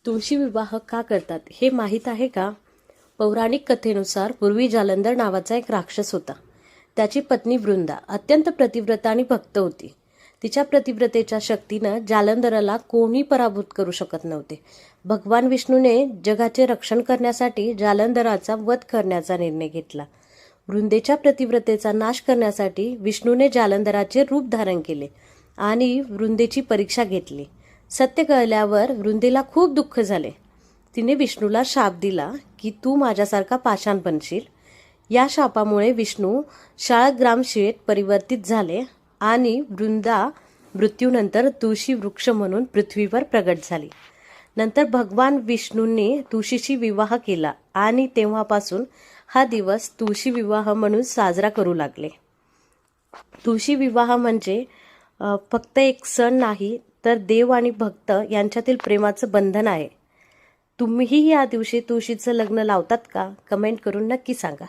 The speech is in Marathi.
तुळशी विवाह का करतात हे माहीत आहे का? पौराणिक कथेनुसार पूर्वी जालंधर नावाचा एक राक्षस होता. त्याची पत्नी वृंदा अत्यंत प्रतिव्रता आणि भक्त होती. तिच्या प्रतिव्रतेच्या शक्तीनं जालंधराला कोणी पराभूत करू शकत नव्हते. भगवान विष्णूने जगाचे रक्षण करण्यासाठी जालंधराचा वध करण्याचा निर्णय घेतला. वृंदेच्या प्रतिव्रतेचा नाश करण्यासाठी विष्णूने जालंधराचे रूप धारण केले आणि वृंदेची परीक्षा घेतली. सत्य कळल्यावर वृंदेला खूप दुःख झाले. तिने विष्णूला शाप दिला की तू माझ्यासारखा पाषाण बनशील. या शापामुळे विष्णू शाळग्राम शिळेत परिवर्तित झाले आणि वृंदा मृत्यूनंतर तुळशी वृक्ष म्हणून पृथ्वीवर प्रगट झाली. नंतर भगवान विष्णूंनी तुळशीशी विवाह केला आणि तेव्हापासून हा दिवस तुळशी विवाह म्हणून साजरा करू लागले. तुळशी विवाह म्हणजे फक्त एक सण नाही, तर देव आणि भक्त यांच्यातील प्रेमाचं बंधन आहे. तुम्हीही या दिवशी तुळशीचं लग्न लावतात का? कमेंट करून नक्की सांगा.